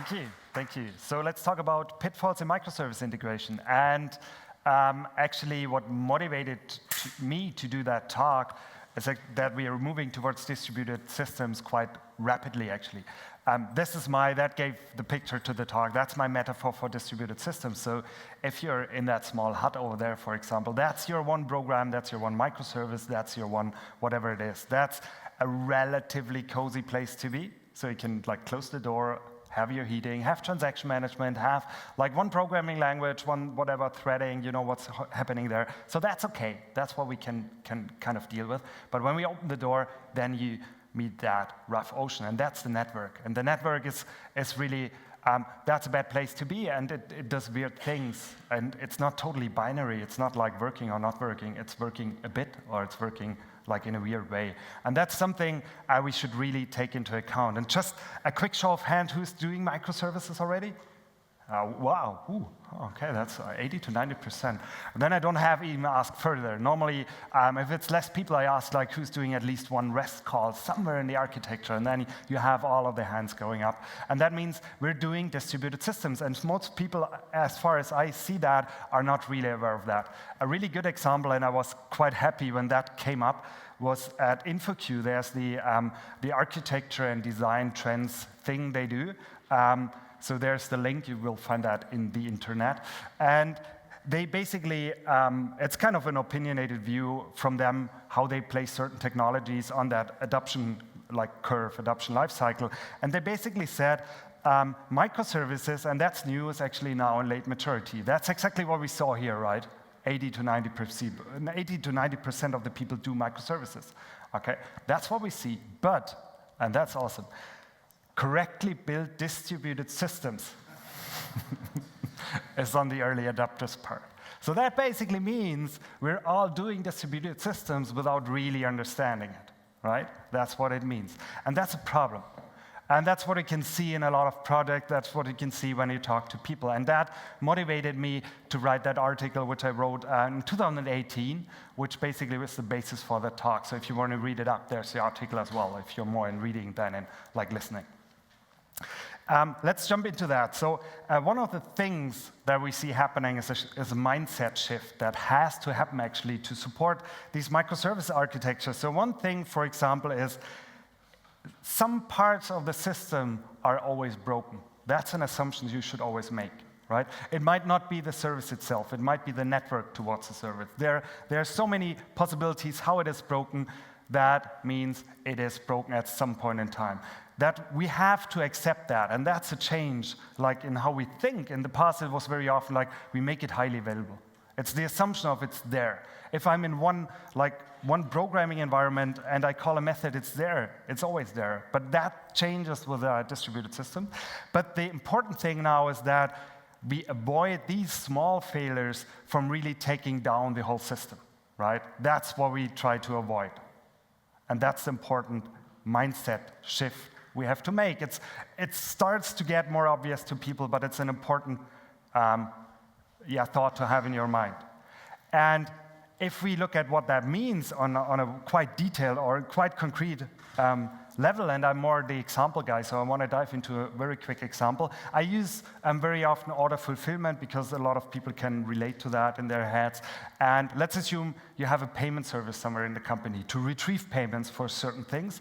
Thank you. Thank you. So let's talk about pitfalls in microservice integration. And actually, what motivated me to do that talk is that we are moving towards distributed systems quite rapidly, actually. That gave the picture to the talk. That's my metaphor for distributed systems. So if you're in that small hut over there, for example, that's your one program, that's your one microservice, that's your one whatever it is. That's a relatively cozy place to be. So you can like close the door, have your heating, have transaction management, have like one programming language, one whatever threading, you know what's happening there. So that's okay. That's what we can kind of deal with. But when we open the door, then you meet that rough ocean, and that's the network. And the network is really, that's a bad place to be, and it does weird things. And it's not totally binary. It's not like working or not working. It's working a bit, or it's working like in a weird way. And that's something we should really take into account. And just a quick show of hand, who's doing microservices already? Wow, ooh, okay, that's 80 to 90%. And then I don't have even ask further. Normally, if it's less people, I ask like who's doing at least one REST call somewhere in the architecture, and then you have all of the hands going up. And that means we're doing distributed systems, and most people, as far as I see that, are not really aware of that. A really good example, and I was quite happy when that came up, was at InfoQ. There's the architecture and design trends thing they do. So there's the link, you will find that in the internet. And they basically, it's kind of an opinionated view from them, how they place certain technologies on that adoption curve, adoption lifecycle. And they basically said, microservices, and that's new, is actually now in late maturity. That's exactly what we saw here, right? 80 to 90% of the people do microservices. Okay, that's what we see. But, and that's awesome, correctly built distributed systems is on the early adopters part. So that basically means we're all doing distributed systems without really understanding it, right? That's what it means. And that's a problem. And that's what you can see in a lot of projects. That's what you can see when you talk to people. And that motivated me to write that article, which I wrote in 2018, which basically was the basis for the talk. So if you want to read it up, there's the article as well, if you're more in reading than in listening. Let's jump into that. So one of the things that we see happening is a mindset shift that has to happen actually to support these microservice architectures. So one thing, for example, is some parts of the system are always broken. That's an assumption you should always make, right? It might not be the service itself. It might be the network towards the service. There are so many possibilities how it is broken. That means it is broken at some point in time. That we have to accept that, and that's a change, like in how we think. In the past, it was very often like we make it highly available. It's the assumption of it's there. If I'm in one programming environment and I call a method, it's there. It's always there. But that changes with a distributed system. But the important thing now is that we avoid these small failures from really taking down the whole system, right? That's what we try to avoid. And that's the important mindset shift we have to make. It starts to get more obvious to people, but it's an important thought to have in your mind. And if we look at what that means on a quite detailed or quite concrete level, and I'm more the example guy, so I want to dive into a very quick example. I use very often order fulfillment because a lot of people can relate to that in their heads. And let's assume you have a payment service somewhere in the company to retrieve payments for certain things.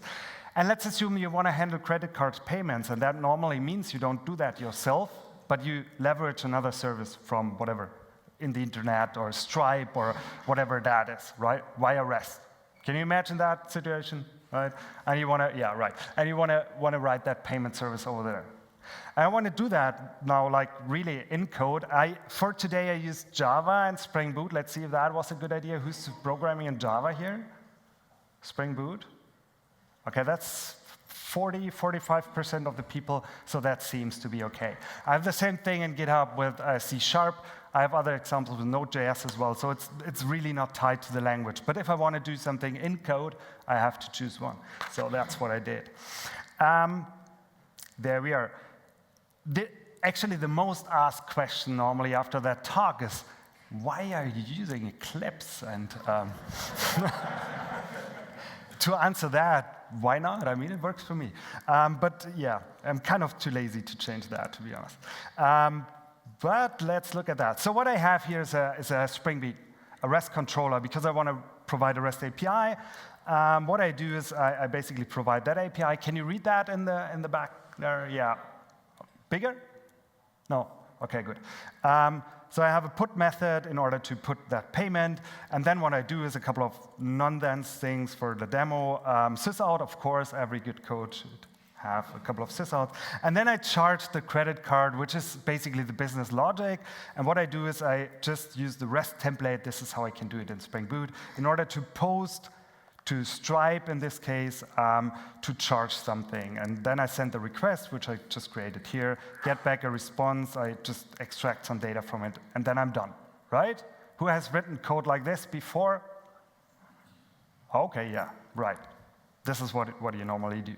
And let's assume you want to handle credit card payments, and that normally means you don't do that yourself, but you leverage another service from whatever, in the internet or Stripe or whatever that is, right? Via REST. Can you imagine that situation, right? And you want to, and you want to write that payment service over there. And I want to do that now, like really in code. For today, I used Java and Spring Boot. Let's see if that was a good idea. Who's programming in Java here? Spring Boot? Okay, that's 45% of the people, so that seems to be okay. I have the same thing in GitHub with C#. I have other examples with Node.js as well, so it's really not tied to the language. But if I want to do something in code, I have to choose one. So that's what I did. There we are. Actually, the most asked question normally after that talk is, why are you using Eclipse? And to answer that, why not? I mean, it works for me. But yeah, I'm kind of too lazy to change that, to be honest. But let's look at that. So what I have here is a Spring Boot, a REST controller, because I want to provide a REST API. What I do is I basically provide that API. Can you read that in the back there? Yeah. Bigger? No. OK, good. So I have a put method in order to put that payment. And then what I do is a couple of nonsense things for the demo. Sysout, of course, every good code should have a couple of sysouts. And then I charge the credit card, which is basically the business logic. And what I do is I just use the REST template. This is how I can do it in Spring Boot in order to post to Stripe, in this case, to charge something. And then I send the request, which I just created here, get back a response. I just extract some data from it, and then I'm done, right? Who has written code like this before? OK, yeah, right. This is what you normally do.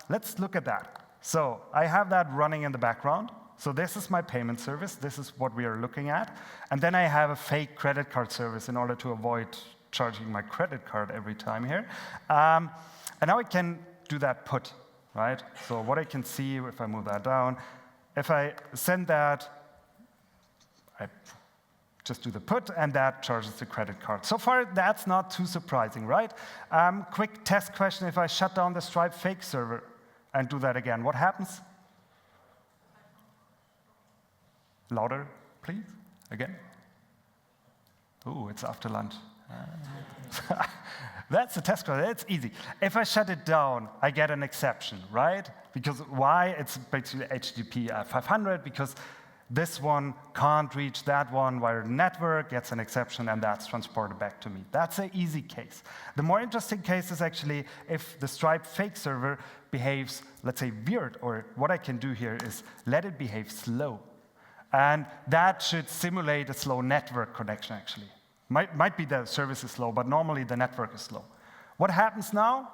Let's look at that. So I have that running in the background. So this is my payment service. This is what we are looking at. And then I have a fake credit card service in order to avoid charging my credit card every time here. And now I can do that put, right? So what I can see, if I move that down, if I send that, I just do the put, and that charges the credit card. So far, that's not too surprising, right? Quick test question. If I shut down the Stripe fake server and do that again, what happens? Louder, please, again. Ooh, it's after lunch. That's the test code. It's easy. If I shut it down, I get an exception, right? Because why? It's basically HTTP 500, because this one can't reach that one via the network, gets an exception, and that's transported back to me. That's an easy case. The more interesting case is actually if the Stripe fake server behaves, let's say, weird, or what I can do here is let it behave slow. And that should simulate a slow network connection, actually. Might be the service is slow, but normally the network is slow. What happens now?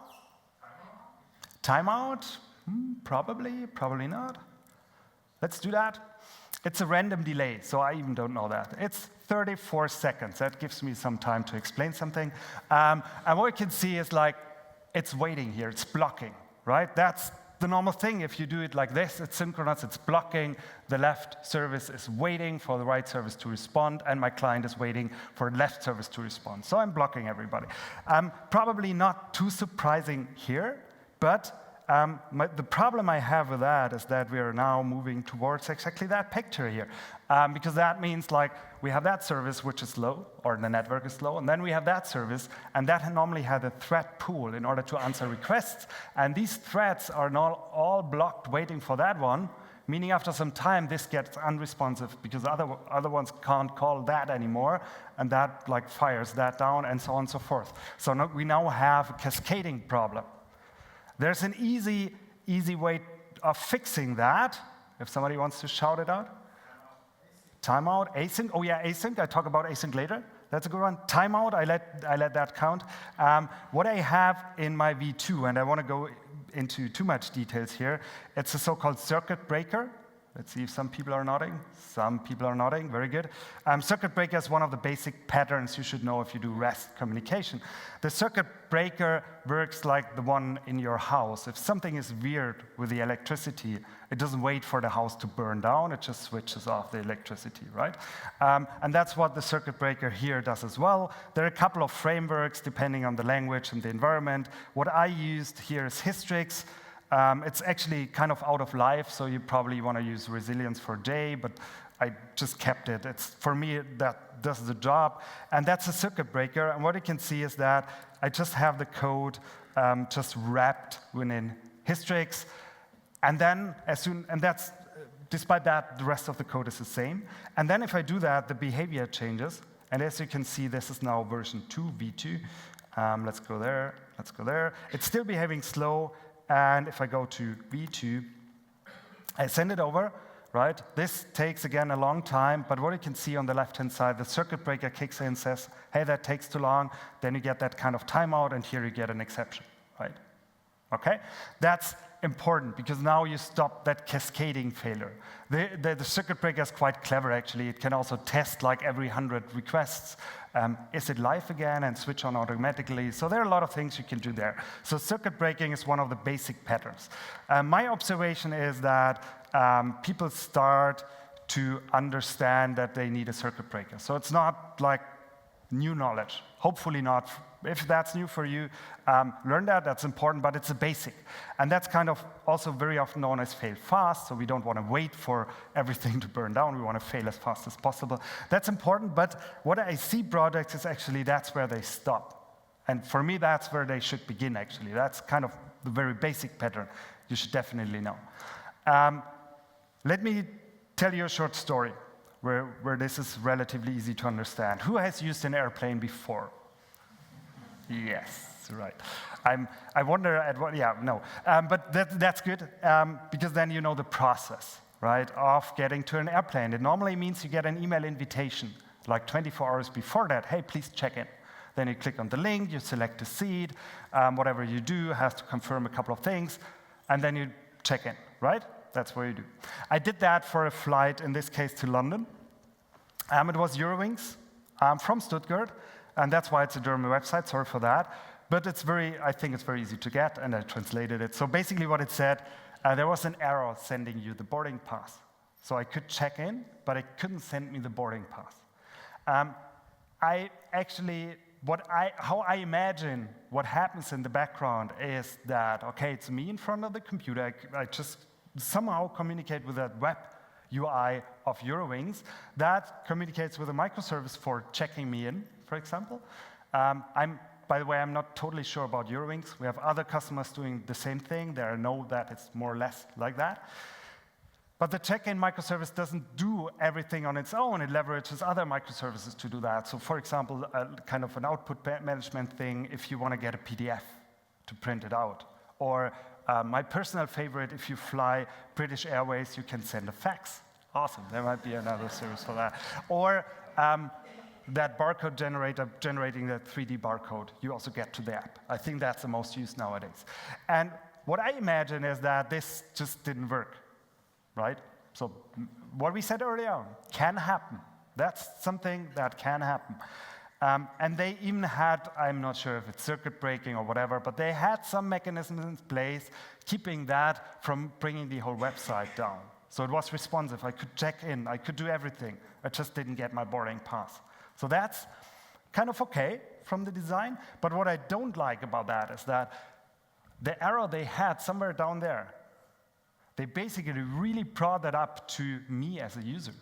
Timeout? Probably not. Let's do that. It's a random delay, so I even don't know that. It's 34 seconds. That gives me some time to explain something. And what you can see is like it's waiting here. It's blocking, right? That's the normal thing. If you do it like this, it's synchronous, it's blocking. The left service is waiting for the right service to respond, and my client is waiting for the left service to respond. So I'm blocking everybody. Probably not too surprising here, but the problem I have with that is that we are now moving towards exactly that picture here. Because that means like we have that service which is slow, or the network is slow, and then we have that service, and that normally had a thread pool in order to answer requests. And these threads are not all blocked waiting for that one, meaning after some time this gets unresponsive because other ones can't call that anymore, and that like fires that down, and so on and so forth. So now we now have a cascading problem. There's an easy way of fixing that. If somebody wants to shout it out. Timeout, async. Oh yeah, async. I talk about async later. That's a good one. Timeout, I let that count. What I have in my V2, and I want to go into too much details here, it's a so-called circuit breaker. Let's see if some people are nodding. Some people are nodding. Very good. Circuit breaker is one of the basic patterns you should know if you do REST communication. The circuit breaker works like the one in your house. If something is weird with the electricity, it doesn't wait for the house to burn down. It just switches off the electricity, right? And that's what the circuit breaker here does as well. There are a couple of frameworks depending on the language and the environment. What I used here is Hystrix. It's actually kind of out of life, so you probably want to use Resilience for J, but I just kept it. For me, that does the job. And that's a circuit breaker. And what you can see is that I just have the code just wrapped within Hystrix. And then, despite that, the rest of the code is the same. And then if I do that, the behavior changes. And as you can see, this is now version 2, V2. Let's go there. Let's go there. It's still behaving slow. And if I go to V2, I send it over, right? This takes, again, a long time. But what you can see on the left-hand side, the circuit breaker kicks in and says, hey, that takes too long. Then you get that kind of timeout, and here you get an exception, right? OK? That's important because now you stop that cascading failure. The circuit breaker is quite clever, actually. It can also test like every 100 requests. Is it live again and switch on automatically? So there are a lot of things you can do there. So circuit breaking is one of the basic patterns. My observation is that people start to understand that they need a circuit breaker. So it's not like new knowledge. Hopefully not. If that's new for you, learn that. That's important, but it's a basic. And that's kind of also very often known as fail fast, so we don't want to wait for everything to burn down. We want to fail as fast as possible. That's important, but what I see projects is actually that's where they stop. And for me, that's where they should begin, actually. That's kind of the very basic pattern you should definitely know. Let me tell you a short story where this is relatively easy to understand. Who has used an airplane before? Yes, right. I wonder at what, yeah, no. But that's good, because then you know the process, right, of getting to an airplane. It normally means you get an email invitation, like 24 hours before that, hey, please check in. Then you click on the link, you select a seat, whatever you do has to confirm a couple of things, and then you check in, right? That's what you do. I did that for a flight, in this case, to London. It was Eurowings from Stuttgart. And that's why it's a German website, sorry for that. But I think it's very easy to get, and I translated it. So basically what it said, there was an error sending you the boarding pass. So I could check in, but it couldn't send me the boarding pass. How I imagine what happens in the background is that, okay, it's me in front of the computer. I just somehow communicate with that web UI of Eurowings. That communicates with a microservice for checking me in, for example. By the way, I'm not totally sure about Eurowings. We have other customers doing the same thing. I know that it's more or less like that. But the check-in microservice doesn't do everything on its own. It leverages other microservices to do that. So for example, kind of an output management thing if you want to get a PDF to print it out. Or my personal favorite, if you fly British Airways, you can send a fax. Awesome, there might be another service for that. Or that barcode generator generating that 3D barcode, you also get to the app. I think that's the most used nowadays. And what I imagine is that this just didn't work, right? So what we said earlier can happen. That's something that can happen. And they even had, I'm not sure if it's circuit breaking or whatever, but they had some mechanisms in place keeping that from bringing the whole website down. So it was responsive. I could check in. I could do everything. I just didn't get my boarding pass. So that's kind of okay from the design. But what I don't like about that is that the error they had somewhere down there, they basically really brought that up to me as a user.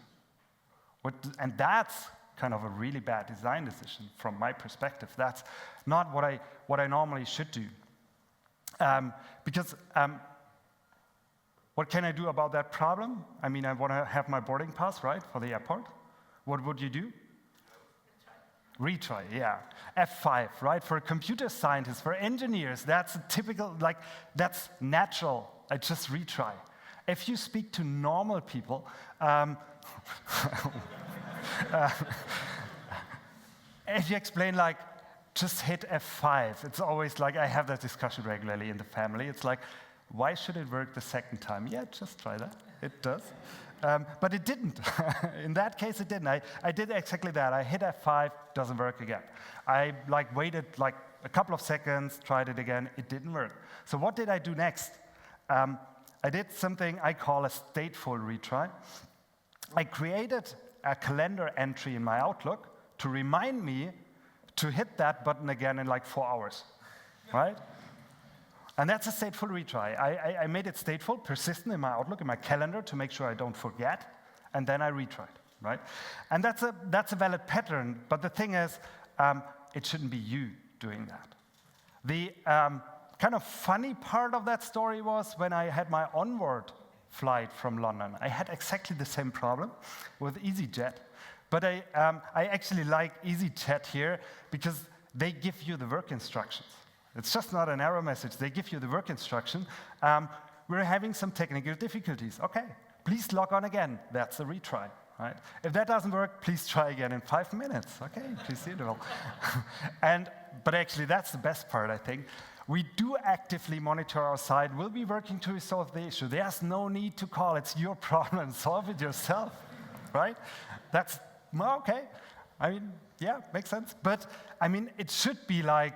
And that's kind of a really bad design decision from my perspective. That's not what I normally should do. Because what can I do about that problem? I mean, I want to have my boarding pass, right, for the airport. What would you do? Retry, yeah. F5, right? For a computer scientist, for engineers, that's a typical, that's natural. I just retry. If you speak to normal people, if you explain, just hit F5, it's always like, I have that discussion regularly in the family. It's like, why should it work the second time? Yeah, just try that. It does. But it didn't. In that case, it didn't. I did exactly that. I hit F5, doesn't work again. I waited a couple of seconds, tried it again, it didn't work. So what did I do next? I did something I call a stateful retry. I created a calendar entry in my Outlook to remind me to hit that button again in 4 hours, right? And that's a stateful retry. I made it stateful, persistent in my Outlook, in my calendar, to make sure I don't forget, and then I retried, right? And that's a valid pattern, but the thing is, it shouldn't be you doing that. The kind of funny part of that story was when I had my onward flight from London. I had exactly the same problem with EasyJet, but I actually like EasyJet here because they give you the work instructions. It's just not an error message. They give you the work instruction. We're having some technical difficulties. Okay, please log on again. That's a retry, right? If that doesn't work, please try again in 5 minutes. Okay, please see it all. But actually, that's the best part, I think. We do actively monitor our site. We'll be working to resolve the issue. There's no need to call. It's your problem. Solve it yourself, right? That's, well, okay. I mean, yeah, makes sense. But, I mean, it should be like,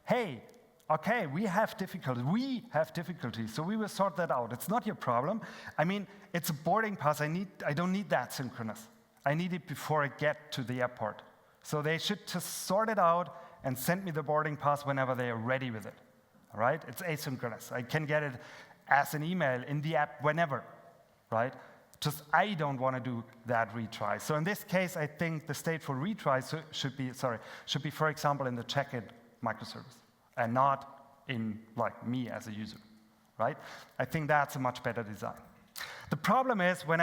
hey, okay, we have difficulties, so we will sort that out. It's not your problem. I mean, it's a boarding pass. I don't need that synchronous. I need it before I get to the airport. So they should just sort it out and send me the boarding pass whenever they are ready with it. All right? It's asynchronous. I can get it as an email in the app whenever, right? Just I don't want to do that retry. So in this case, I think the stateful retry should be, for example, in the check-in microservice and not in like me as a user, right? I think that's a much better design. The problem is when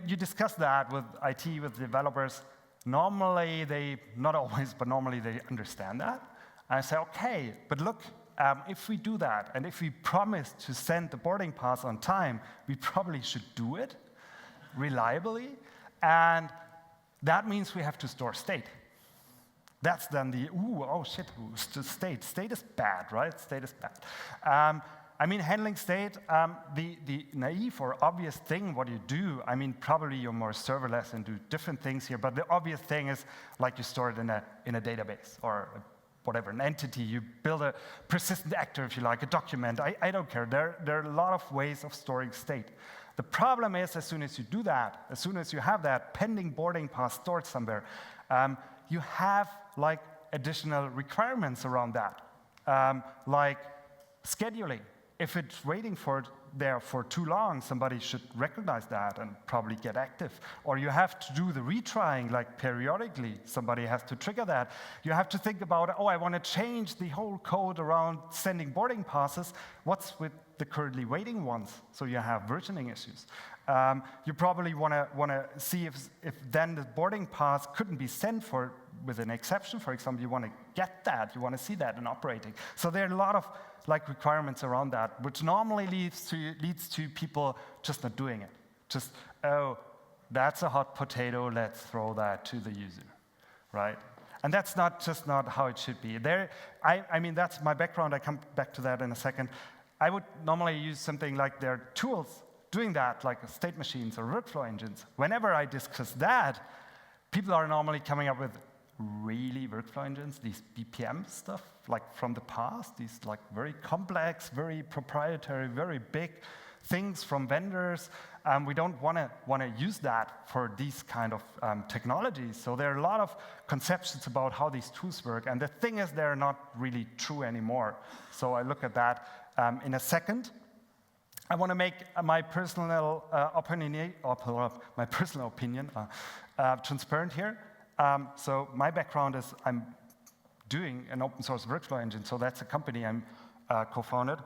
you discuss that with IT, with developers, normally not always, but normally they understand that. And I say, okay, but look, if we do that, and if we promise to send the boarding pass on time, we probably should do it reliably, and that means we have to store state. That's then state. State is bad, right? State is bad. Handling state, the naive or obvious thing, what you do, probably you're more serverless and do different things here, but the obvious thing is like you store it in a database or whatever, an entity. You build a persistent actor, if you like, a document. I don't care. There are a lot of ways of storing state. The problem is as soon as you do that, as soon as you have that pending boarding pass stored somewhere, you have like additional requirements around that, like scheduling. If it's waiting there for too long, somebody should recognize that and probably get active. Or you have to do the retrying, like periodically. Somebody has to trigger that. You have to think about, I want to change the whole code around sending boarding passes. What's with the currently waiting ones? So you have versioning issues. You probably want to see if then the boarding pass couldn't be sent with an exception, for example. You want to get that. You want to see that in operating. So there are a lot of requirements around that, which normally leads to people just not doing it. Just, that's a hot potato, let's throw that to the user, right? And that's not how it should be. That's my background. I come back to that in a second. I would normally use something like their tools doing that, like state machines or workflow engines. Whenever I discuss that, people are normally coming up with really workflow engines, these BPM stuff, like from the past, these like very complex, very proprietary, very big things from vendors. We don't want to use that for these kind of technologies. So there are a lot of conceptions about how these tools work, and the thing is they're not really true anymore. So I look at that in a second. I want to make my personal opinion transparent here. So my background is I'm doing an open source workflow engine, so that's a company I'm co-founded.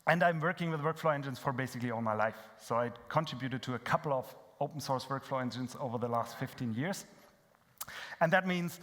And I'm working with workflow engines for basically all my life. So I contributed to a couple of open source workflow engines over the last 15 years. And that means,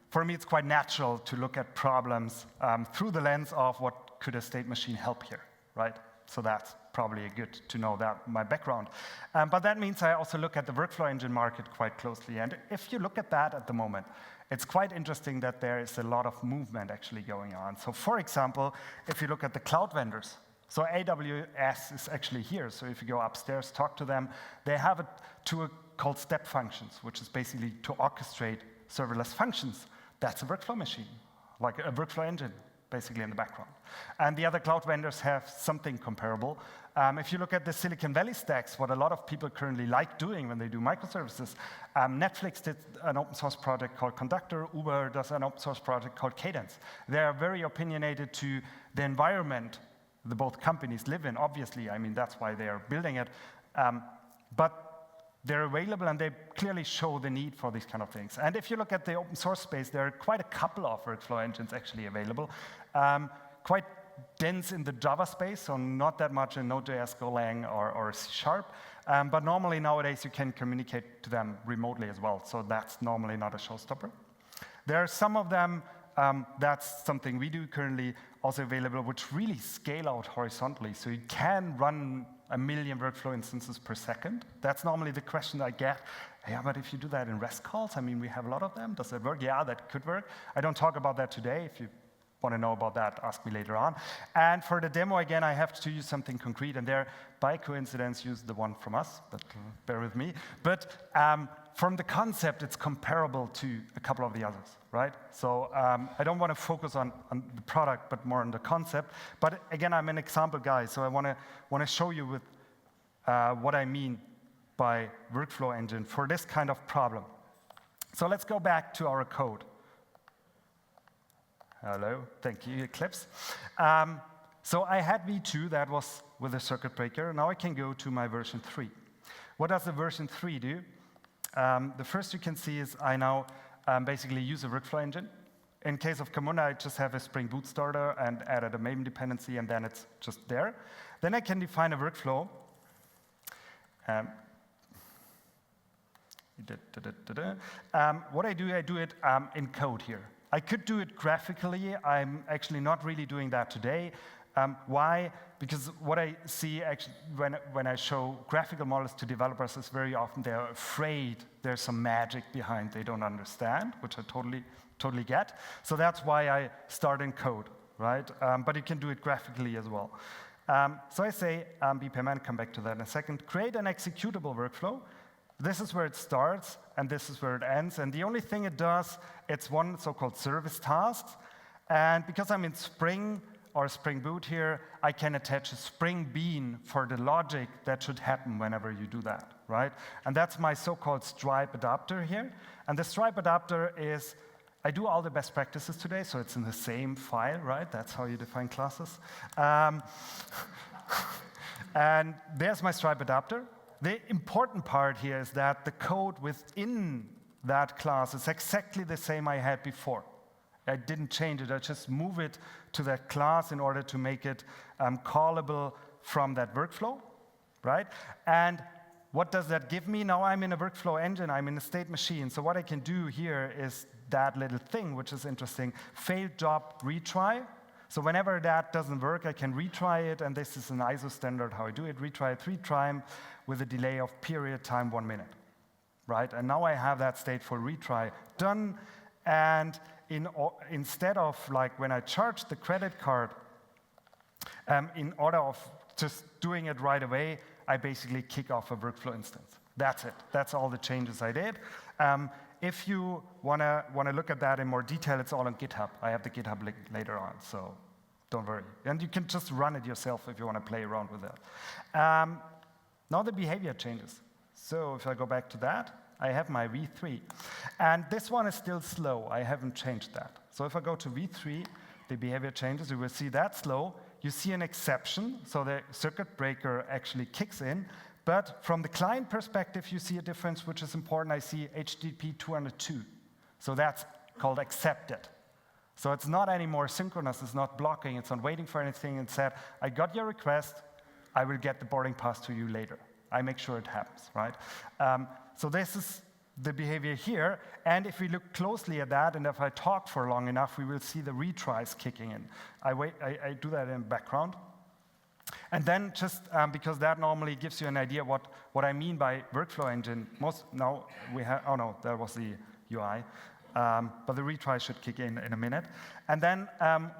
for me, it's quite natural to look at problems through the lens of what could a state machine help here, right? So that's probably good to know that, my background. But that means I also look at the workflow engine market quite closely. And if you look at that at the moment, it's quite interesting that there is a lot of movement actually going on. So for example, if you look at the cloud vendors, so AWS is actually here. So if you go upstairs, talk to them, they have a tool called step functions, which is basically to orchestrate serverless functions. That's a workflow machine, like a workflow engine, basically in the background. And the other cloud vendors have something comparable. If you look at the Silicon Valley stacks, what a lot of people currently like doing when they do microservices, Netflix did an open source project called Conductor, Uber does an open source project called Cadence. They are very opinionated to the environment the both companies live in, obviously. That's why they are building it. But they're available, and they clearly show the need for these kind of things. And if you look at the open source space, there are quite a couple of workflow engines actually available. Quite dense in the Java space, so not that much in Node.js, Golang, or C#. But normally nowadays you can communicate to them remotely as well, so that's normally not a showstopper. There are some of them, that's something we do currently, also available, which really scale out horizontally. So you can run 1 million workflow instances per second. That's normally the question I get. Yeah, but if you do that in REST calls, I mean, we have a lot of them. Does that work? Yeah, that could work. I don't talk about that today. If you want to know about that, ask me later on. And for the demo, again, I have to use something concrete. And there, by coincidence, use the one from us, but bear with me. But from the concept, it's comparable to a couple of the others, right? So I don't want to focus on the product, but more on the concept. But again, I'm an example guy, so I want to show you with what I mean by workflow engine for this kind of problem. So let's go back to our code. Hello, thank you, Eclipse. So I had v2, that was with a circuit breaker. Now I can go to my version 3. What does the version 3 do? The first you can see is I now basically use a workflow engine. In case of Camunda, I just have a Spring Boot starter and added a Maven dependency, and then it's just there. Then I can define a workflow. What I do it in code here. I could do it graphically. I'm actually not really doing that today. Why? Because what I see actually when I show graphical models to developers is very often they're afraid there's some magic behind they don't understand, which I totally get. So that's why I start in code, right? But you can do it graphically as well. So I say BPMN, come back to that in a second, create an executable workflow. This is where it starts, and this is where it ends. And the only thing it does, it's one so-called service task. And because I'm in Spring or Spring Boot here, I can attach a Spring Bean for the logic that should happen whenever you do that, right? And that's my so-called Stripe adapter here. And the Stripe adapter is, I do all the best practices today, so it's in the same file, right? That's how you define classes. And there's my Stripe adapter. The important part here is that the code within that class is exactly the same I had before. I didn't change it. I just move it to that class in order to make it callable from that workflow, right? And what does that give me? Now I'm in a workflow engine. I'm in a state machine. So what I can do here is that little thing, which is interesting, failed job retry. So whenever that doesn't work, I can retry it, and this is an ISO standard how I do it. Retry it 3 times with a delay of period time 1 minute, right? And now I have that stateful retry done, and instead of like when I charge the credit card, in order of just doing it right away, I basically kick off a workflow instance. That's it. That's all the changes I did. If you wanna look at that in more detail, it's all on GitHub. I have the GitHub link later on, so don't worry. And you can just run it yourself if you want to play around with that. Now the behavior changes. So if I go back to that, I have my v3. And this one is still slow. I haven't changed that. So if I go to v3, the behavior changes. You will see that slow. You see an exception. So the circuit breaker actually kicks in. But from the client perspective, you see a difference, which is important. I see HTTP 202. So that's called accepted. So it's not anymore synchronous. It's not blocking. It's not waiting for anything. It said, I got your request. I will get the boarding pass to you later. I make sure it happens, right? So this is the behavior here. And if we look closely at that, and if I talk for long enough, we will see the retries kicking in. I do that in the background. And then just because that normally gives you an idea what I mean by workflow engine. Now we have, oh no, that was the UI. But the retry should kick in a minute. And then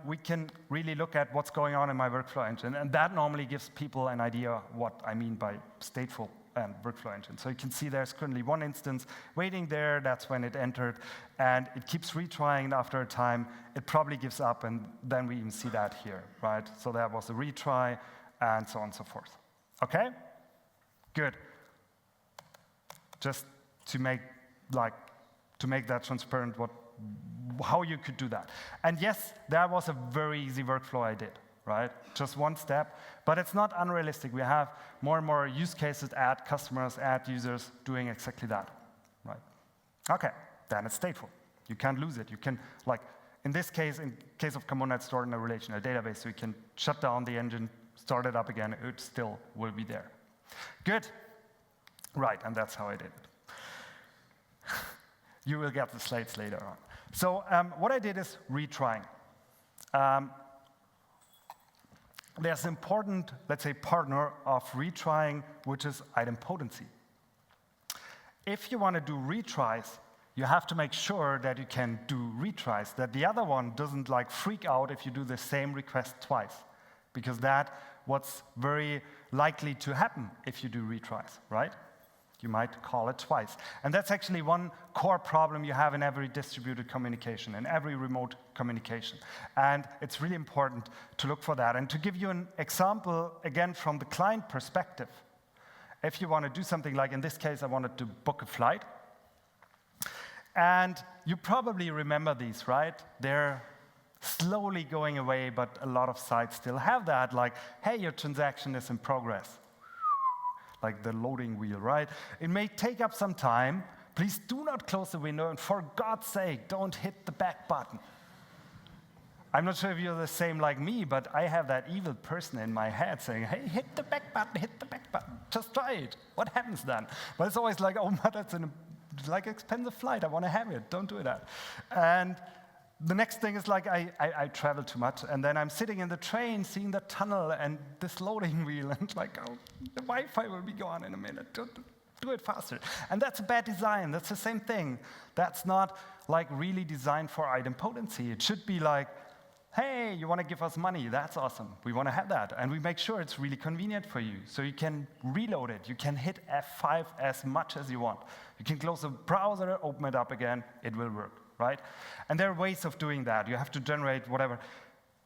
we can really look at what's going on in my workflow engine. And that normally gives people an idea what I mean by stateful and workflow engine. So you can see there's currently one instance waiting there. That's when it entered. And it keeps retrying, and after a time, it probably gives up. And then we even see that here, right? So that was a retry, and so on and so forth. OK? Good. Just to make that transparent, how you could do that. And yes, that was a very easy workflow I did, right? Just one step, but it's not unrealistic. We have more and more use cases, add customers, add users doing exactly that, right? Okay, then it's stateful. You can't lose it. You can, like, in this case, in case of Camunda, it's stored in a relational database, so you can shut down the engine, start it up again, it still will be there. Good. Right, and that's how I did it. You will get the slides later on. So what I did is retrying. there's an important, let's say, partner of retrying, which is idempotency. If you want to do retries, you have to make sure that you can do retries, that the other one doesn't like freak out if you do the same request twice, because that's what's very likely to happen if you do retries, right? You might call it twice. And that's actually one core problem you have in every distributed communication, in every remote communication. And it's really important to look for that. And to give you an example, again, from the client perspective, if you want to do something like, in this case, I wanted to book a flight. And you probably remember these, right? They're slowly going away, but a lot of sites still have that, like, hey, your transaction is in progress. Like the loading wheel, right? It may take up some time. Please do not close the window, and for God's sake, don't hit the back button. I'm not sure if you're the same like me, but I have that evil person in my head saying, hey, hit the back button, just try it. What happens then? But it's always like, oh, but that's an expensive flight, I want to have it, don't do that. And the next thing is like, I travel too much, and then I'm sitting in the train, seeing the tunnel and this loading wheel, and like, oh, the Wi-Fi will be gone in a minute. Do it faster. And that's a bad design. That's the same thing. That's not like really designed for idempotency. It should be like, hey, you want to give us money? That's awesome. We want to have that. And we make sure it's really convenient for you. So you can reload it. You can hit F5 as much as you want. You can close the browser, open it up again. It will work, right? And there are ways of doing that. You have to generate whatever,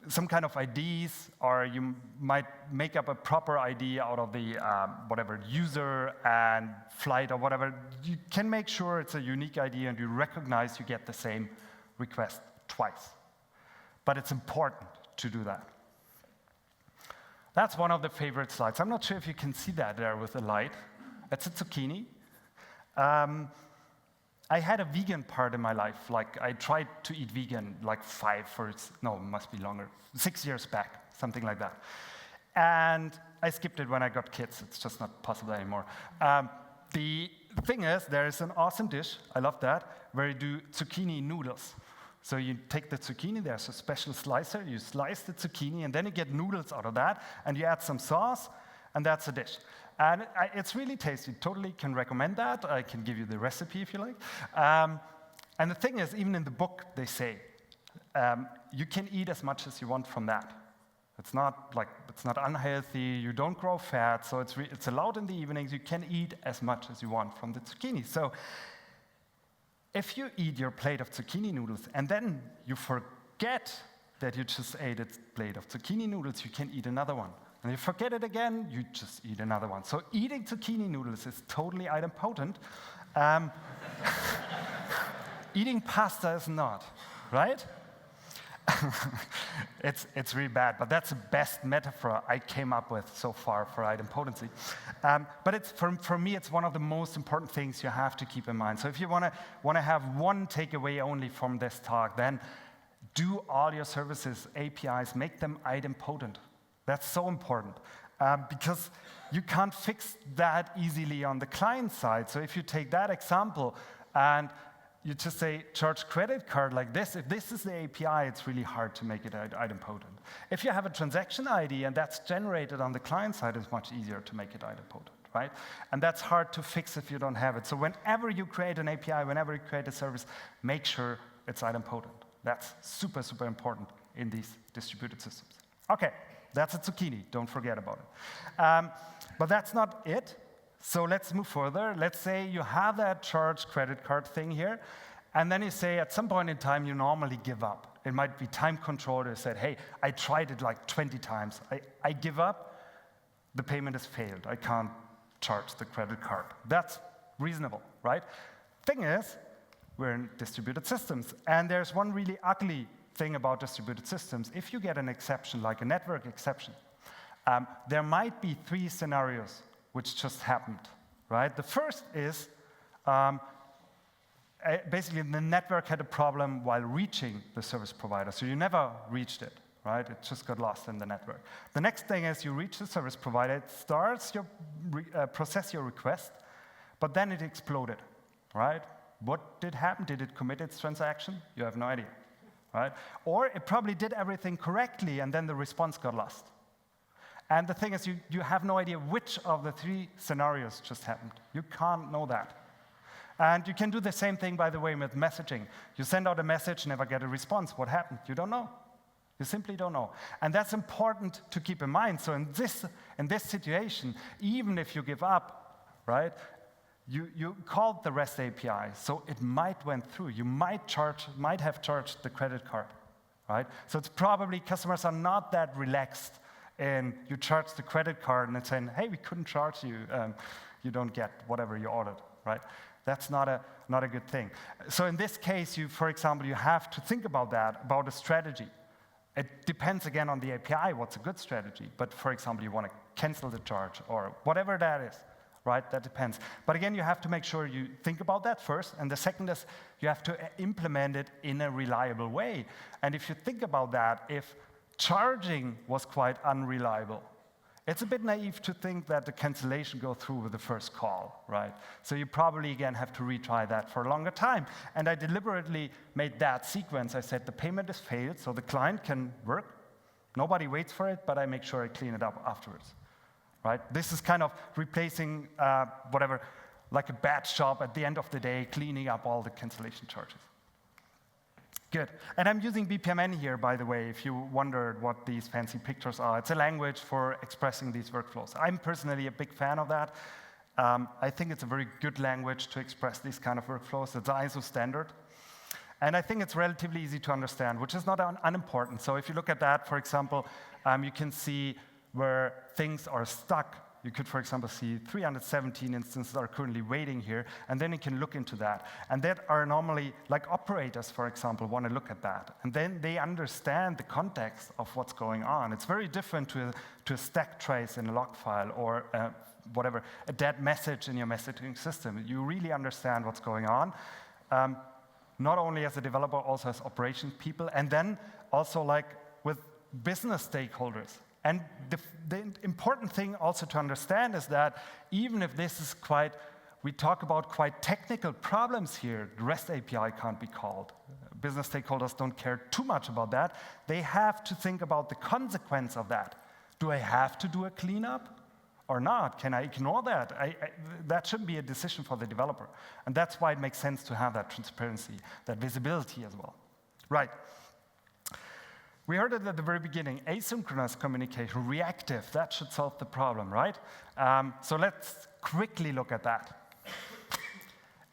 some kind of IDs, or you might make up a proper ID out of the whatever user and flight or whatever. You can make sure it's a unique ID and you recognize you get the same request twice. But it's important to do that. That's one of the favorite slides. I'm not sure if you can see that there with the light. It's a zucchini. I had a vegan part in my life. Like, I tried to eat vegan like 6 years back, something like that. And I skipped it when I got kids. It's just not possible anymore. The thing is, there is an awesome dish, I love that, where you do zucchini noodles. So you take the zucchini, there's a special slicer, you slice the zucchini, and then you get noodles out of that, and you add some sauce, and that's a dish. And it's really tasty, totally can recommend that. I can give you the recipe if you like. And the thing is, even in the book, they say, you can eat as much as you want from that. It's not unhealthy, you don't grow fat, so it's allowed in the evenings, you can eat as much as you want from the zucchini. So if you eat your plate of zucchini noodles and then you forget that you just ate a plate of zucchini noodles, you can eat another one. And you forget it again, you just eat another one. So eating zucchini noodles is totally idempotent. Eating pasta is not, right? It's really bad, but that's the best metaphor I came up with so far for idempotency. But it's, for me, it's one of the most important things you have to keep in mind. So if you want to have one takeaway only from this talk, then do all your services, APIs, make them idempotent. That's so important, because you can't fix that easily on the client side. So if you take that example and you just say, charge credit card like this. If this is the API, it's really hard to make it idempotent. If you have a transaction ID and that's generated on the client side, it's much easier to make it idempotent, right? And that's hard to fix if you don't have it. So whenever you create an API, whenever you create a service, make sure it's idempotent. That's super, super important in these distributed systems. Okay, that's a zucchini. Don't forget about it. But that's not it. So let's move further. Let's say you have that charge credit card thing here, and then you say at some point in time you normally give up. It might be time control. You said, hey, I tried it like 20 times. I give up. The payment has failed. I can't charge the credit card. That's reasonable, right? Thing is, we're in distributed systems, and there's one really ugly thing about distributed systems. If you get an exception, like a network exception, there might be 3 scenarios which just happened, right? The first is, basically the network had a problem while reaching the service provider, so you never reached it, right? It just got lost in the network. The next thing is you reach the service provider, it starts process your request, but then it exploded, right? What did happen? Did it commit its transaction? You have no idea, right? Or it probably did everything correctly, and then the response got lost. And the thing is, you have no idea which of the 3 scenarios just happened. You can't know that. And you can do the same thing, by the way, with messaging. You send out a message, never get a response. What happened? You don't know. You simply don't know. And that's important to keep in mind. So in this situation, even if you give up, right, you called the REST API, so it might went through. You might have charged the credit card, right? So it's probably customers are not that relaxed, and you charge the credit card, and it's saying, hey, we couldn't charge you. You don't get whatever you ordered, right? That's not a good thing. So in this case, for example, you have to think about that, about a strategy. It depends, again, on the API, what's a good strategy. But, for example, you want to cancel the charge or whatever that is, right? That depends. But, again, you have to make sure you think about that first. And the second is you have to implement it in a reliable way. And if you think about that, if charging was quite unreliable, it's a bit naive to think that the cancellation goes through with the first call, right? So you probably, again, have to retry that for a longer time. And I deliberately made that sequence. I said the payment is failed, so the client can work. Nobody waits for it, but I make sure I clean it up afterwards, right? This is kind of replacing whatever, like a bad shop at the end of the day, cleaning up all the cancellation charges. Good. And I'm using BPMN here, by the way, if you wondered what these fancy pictures are. It's a language for expressing these workflows. I'm personally a big fan of that. I think it's a very good language to express these kind of workflows. It's ISO standard. And I think it's relatively easy to understand, which is not unimportant. So if you look at that, for example, you can see where things are stuck. You could, for example, see 317 instances are currently waiting here, and then you can look into that. And that are normally, like operators, for example, want to look at that. And then they understand the context of what's going on. It's very different to a stack trace in a log file or whatever, a dead message in your messaging system. You really understand what's going on, not only as a developer, also as operations people, and then also like with business stakeholders. And the important thing also to understand is that even if this is we talk about quite technical problems here, the REST API can't be called. Business stakeholders don't care too much about that. They have to think about the consequence of that. Do I have to do a cleanup or not? Can I ignore that? That shouldn't be a decision for the developer. And that's why it makes sense to have that transparency, that visibility as well. Right. We heard it at the very beginning, asynchronous communication, reactive, that should solve the problem, right? So let's quickly look at that.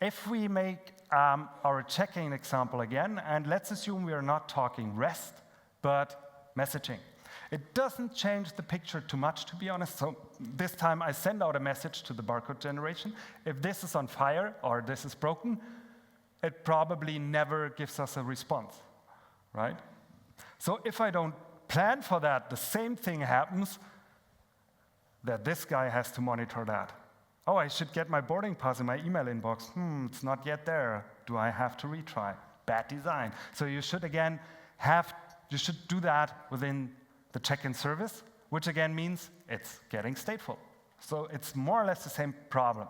If we make our check-in example again, and let's assume we are not talking REST, but messaging. It doesn't change the picture too much, to be honest. So this time I send out a message to the barcode generation. If this is on fire or this is broken, it probably never gives us a response, right? So if I don't plan for that, the same thing happens, that this guy has to monitor that. Oh, I should get my boarding pass in my email inbox. It's not yet there. Do I have to retry? Bad design. So you should, again, you should do that within the check-in service, which again means it's getting stateful. So it's more or less the same problem.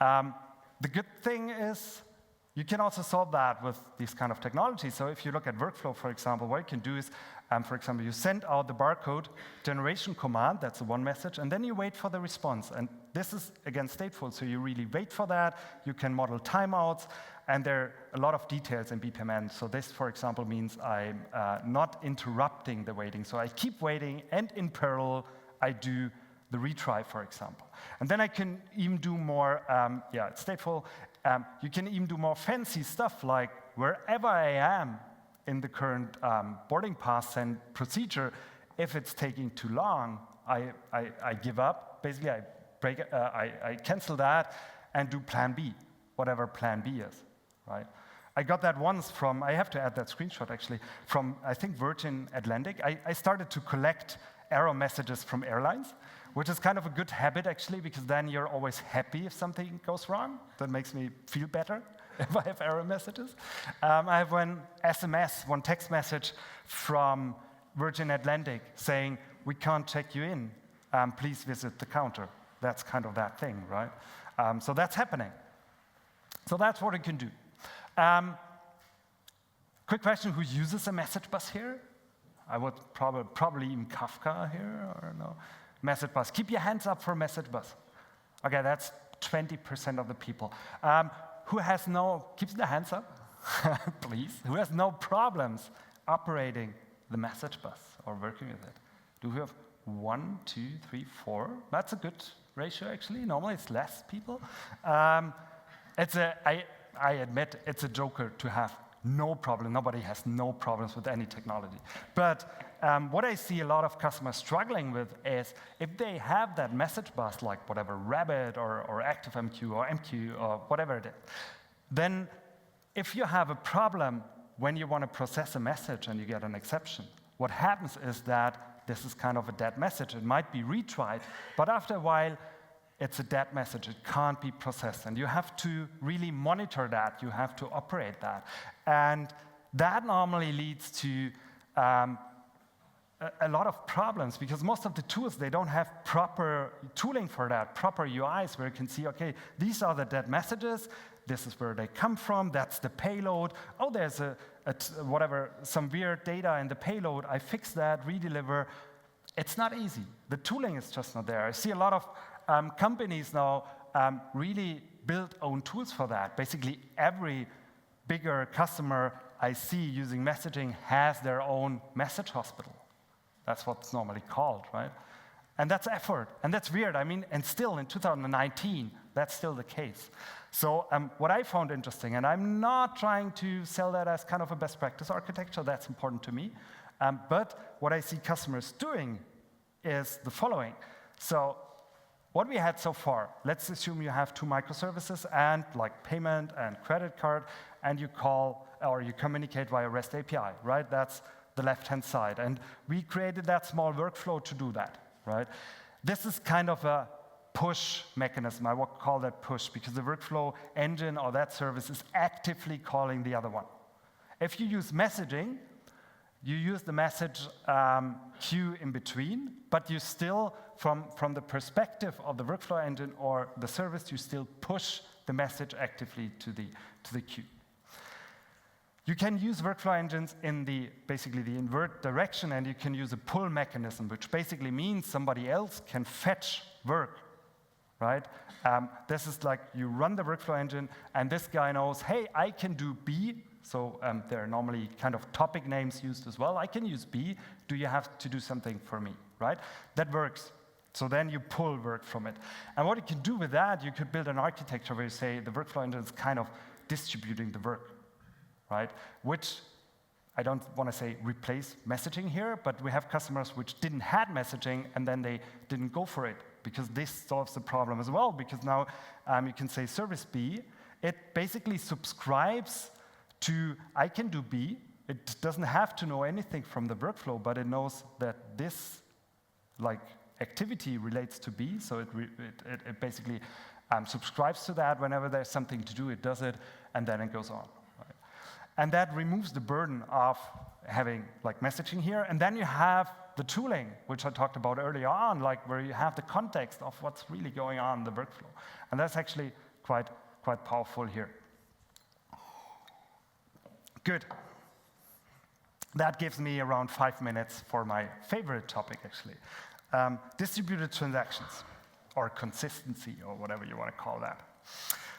The good thing is, you can also solve that with these kind of technologies. So if you look at workflow, for example, what you can do is, for example, you send out the barcode generation command, that's the one message, and then you wait for the response. And this is, again, stateful, so you really wait for that. You can model timeouts, and there are a lot of details in BPMN. So this, for example, means I'm not interrupting the waiting. So I keep waiting, and in parallel, I do the retry, for example. And then I can even do more, it's stateful. You can even do more fancy stuff, like wherever I am in the current boarding pass and procedure, if it's taking too long, I give up. Basically, I cancel that and do plan B, whatever plan B is, right? I got that once from, I have to add that screenshot actually, from, I think, Virgin Atlantic. I started to collect error messages from airlines, which is kind of a good habit, actually, because then you're always happy if something goes wrong. That makes me feel better if I have error messages. I have one text message from Virgin Atlantic saying, we can't check you in. Please visit the counter. That's kind of that thing, right? So that's happening. So that's what it can do. Quick question, who uses a message bus here? I would probably even Kafka here, or no? message bus. Keep your hands up for message bus. Okay, that's 20% of the people. Who has keeps the hands up, please. Who has no problems operating the message bus or working with it? Do we have 1, 2, 3, 4? That's a good ratio, actually. Normally, it's less people. I admit it's a joker to have no problem. Nobody has no problems with any technology. But what I see a lot of customers struggling with is if they have that message bus, like whatever, Rabbit or ActiveMQ or MQ or whatever it is, then if you have a problem when you want to process a message and you get an exception, what happens is that this is kind of a dead message. It might be retried, but after a while, it's a dead message. It can't be processed. And you have to really monitor that. You have to operate that. And that normally leads to a lot of problems because most of the tools, they don't have proper tooling for that, proper UIs where you can see, okay, these are the dead messages. This is where they come from. That's the payload. Oh, there's some weird data in the payload. I fix that, redeliver. It's not easy. The tooling is just not there. I see a lot of companies now really build own tools for that. Basically, every bigger customer I see using messaging has their own message hospital. That's what it's normally called, right? And that's effort, and that's weird. I mean, and still in 2019, that's still the case. So what I found interesting, and I'm not trying to sell that as kind of a best practice architecture, that's important to me, but what I see customers doing is the following. So what we had so far, let's assume you have 2 microservices and like payment and credit card, and you call or you communicate via REST API, right? That's the left-hand side. And we created that small workflow to do that, right? This is kind of a push mechanism. I would call that push because the workflow engine or that service is actively calling the other one. If you use messaging, you use the message queue in between, but you still, from the perspective of the workflow engine or the service, you still push the message actively to the queue. You can use workflow engines in basically the invert direction, and you can use a pull mechanism, which basically means somebody else can fetch work, right? This is like you run the workflow engine, and this guy knows, hey, I can do B. So there are normally kind of topic names used as well. I can use B. Do you have to do something for me, right? That works. So then you pull work from it. And what you can do with that, you could build an architecture where you say the workflow engine is kind of distributing the work, right? Which I don't want to say replace messaging here, but we have customers which didn't have messaging and then they didn't go for it because this solves the problem as well. Because now you can say service B, it basically subscribes to I can do B. It doesn't have to know anything from the workflow, but it knows that this activity relates to B, so it basically subscribes to that. Whenever there's something to do, it does it, and then it goes on. Right? And that removes the burden of having messaging here. And then you have the tooling, which I talked about earlier on, where you have the context of what's really going on in the workflow. And that's actually quite powerful here. Good. That gives me around 5 minutes for my favorite topic, actually. Distributed transactions, or consistency, or whatever you want to call that.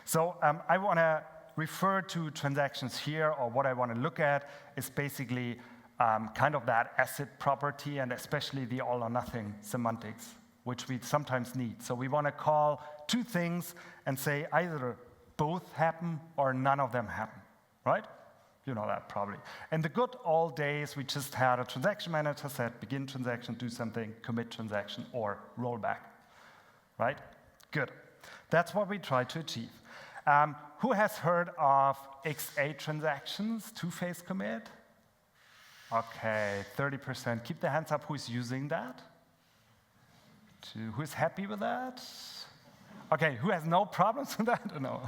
So I want to refer to transactions here, or what I want to look at is basically kind of that asset property, and especially the all or nothing semantics, which we sometimes need. So we want to call 2 things and say either both happen or none of them happen, right? You know that probably. In the good old days, we just had a transaction manager said, begin transaction, do something, commit transaction, or rollback, right? Good. That's what we try to achieve. Who has heard of XA transactions, 2-phase commit? Okay, 30%. Keep the hands up who's using that. Who's happy with that? Okay, who has no problems with that? No.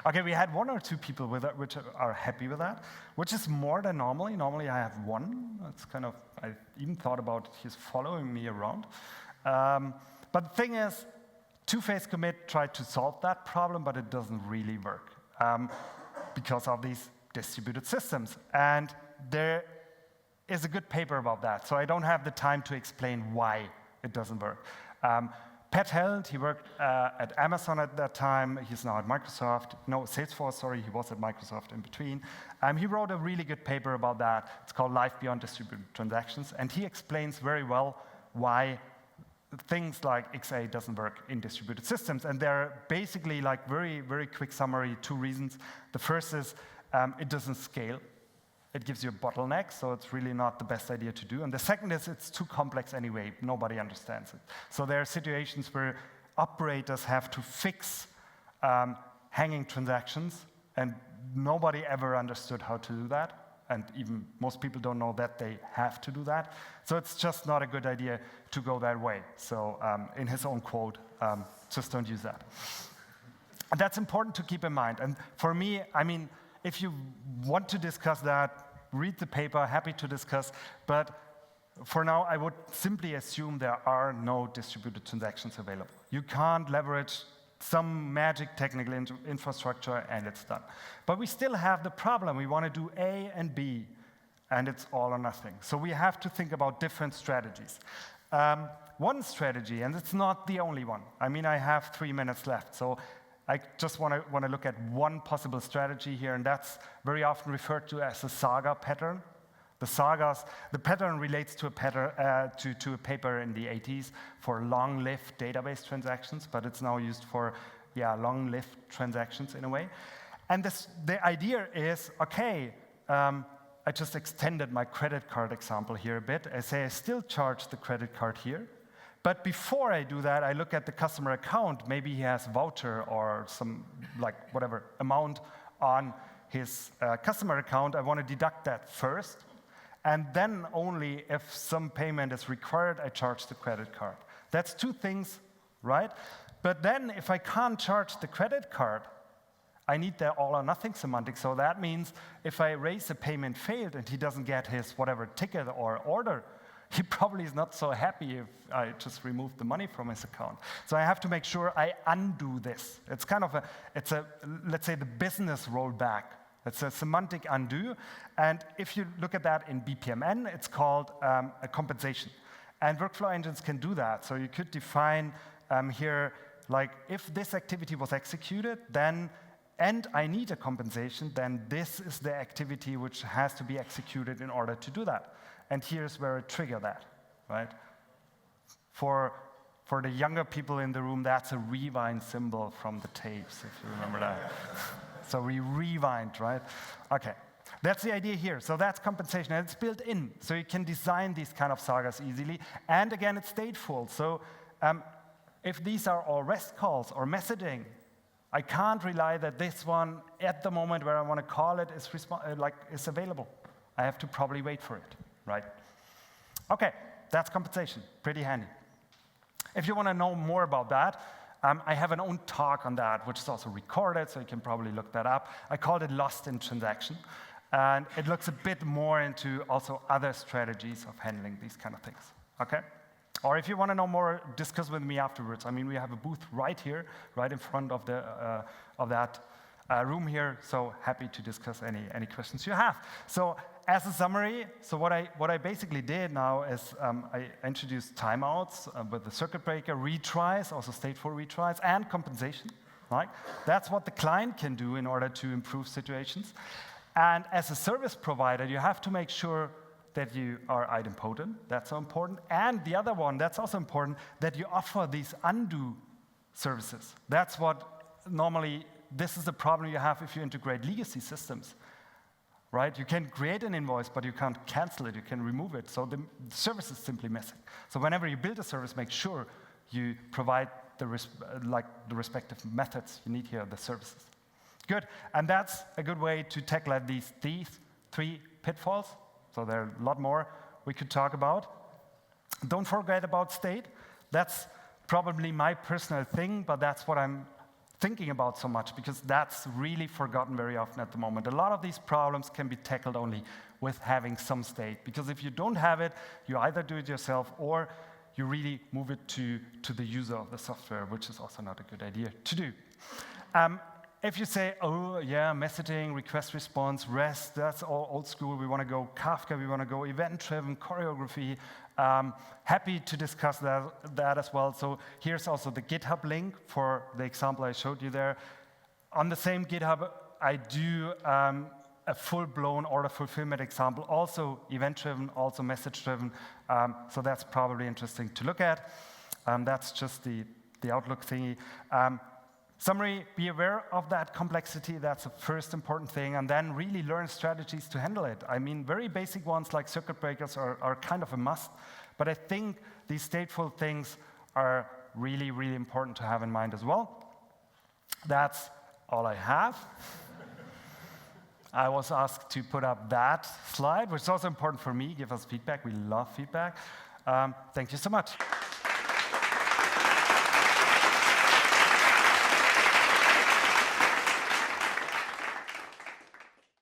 Okay, we had 1 or 2 people with that, which are happy with that, which is more than normally. Normally I have 1. It's kind of, I even thought about he's following me around. But the thing is, 2-phase commit tried to solve that problem, but it doesn't really work because of these distributed systems. And there is a good paper about that, so I don't have the time to explain why it doesn't work. Pat Held, he worked at Amazon at that time. He's now at Microsoft. No, Salesforce, sorry, he was at Microsoft in between. He wrote a really good paper about that. It's called Life Beyond Distributed Transactions. And he explains very well why things like XA doesn't work in distributed systems. And they're basically like very, very quick summary, 2 reasons. The first is it doesn't scale. It gives you a bottleneck, so it's really not the best idea to do. And the second is it's too complex anyway. Nobody understands it. So there are situations where operators have to fix hanging transactions, and nobody ever understood how to do that. And even most people don't know that they have to do that. So it's just not a good idea to go that way. So in his own quote, just don't use that. And that's important to keep in mind. And for me, I mean, if you want to discuss that, read the paper, happy to discuss. But for now, I would simply assume there are no distributed transactions available. You can't leverage some magic technical infrastructure and it's done. But we still have the problem. We want to do A and B, and it's all or nothing. So we have to think about different strategies. One strategy, and it's not the only one. I mean, I have 3 minutes left. So I just want to look at one possible strategy here, and that's very often referred to as a saga pattern. The pattern relates to a paper in the 80s for long-lived database transactions, but it's now used for long-lived transactions in a way. And the idea is, okay, I just extended my credit card example here a bit. I say I still charge the credit card here. But before I do that, I look at the customer account. Maybe he has voucher or some, like, whatever amount on his customer account. I want to deduct that first. And then only if some payment is required, I charge the credit card. That's 2 things, right? But then if I can't charge the credit card, I need the all or nothing semantic. So that means if I raise a payment failed and he doesn't get his whatever ticket or order, he probably is not so happy if I just remove the money from his account. So I have to make sure I undo this. It's kind of let's say the business rollback. It's a semantic undo. And if you look at that in BPMN, it's called a compensation. And workflow engines can do that. So you could define here, like, if this activity was executed, then, and I need a compensation, then this is the activity which has to be executed in order to do that. And here's where I trigger that, right? For the younger people in the room, that's a rewind symbol from the tapes, if you remember that. So we rewind, right? Okay, that's the idea here. So that's compensation, and it's built in. So you can design these kind of sagas easily. And again, it's stateful. So if these are all REST calls or messaging, I can't rely that this one, at the moment where I want to call it, is available. I have to probably wait for it. Right? Okay, that's compensation. Pretty handy. If you want to know more about that, I have an own talk on that, which is also recorded, so you can probably look that up. I called it Lost in Transaction, and it looks a bit more into also other strategies of handling these kind of things. Okay? Or if you want to know more, discuss with me afterwards. I mean, we have a booth right here, right in front of that room here, so happy to discuss any questions you have. So as a summary, so what I basically did now is I introduced timeouts with the circuit breaker, retries, also stateful retries, and compensation. Right? That's what the client can do in order to improve situations. And as a service provider, you have to make sure that you are idempotent. That's so important. And the other one, that's also important, that you offer these undo services. That's what normally, this is the problem you have if you integrate legacy systems. Right? You can create an invoice, but you can't cancel it. You can remove it. So the service is simply missing. So whenever you build a service, make sure you provide the respective methods you need here, the services. Good. And that's a good way to tackle these 3 pitfalls. So there are a lot more we could talk about. Don't forget about state. That's probably my personal thing, but that's what I'm thinking about so much, because that's really forgotten very often at the moment. A lot of these problems can be tackled only with having some state, because if you don't have it, you either do it yourself or you really move it to the user of the software, which is also not a good idea to do. if you say, oh, yeah, messaging, request response, REST, that's all old school. We want to go Kafka, we want to go event-driven, choreography. Happy to discuss that as well. So here's also the GitHub link for the example I showed you there. On the same GitHub, I do a full-blown order fulfillment example, also event-driven, also message-driven. So that's probably interesting to look at. That's just the Outlook thingy. Summary, be aware of that complexity. That's the first important thing. And then really learn strategies to handle it. I mean, very basic ones like circuit breakers are kind of a must. But I think these stateful things are really, really important to have in mind as well. That's all I have. I was asked to put up that slide, which is also important for me. Give us feedback. We love feedback. Thank you so much.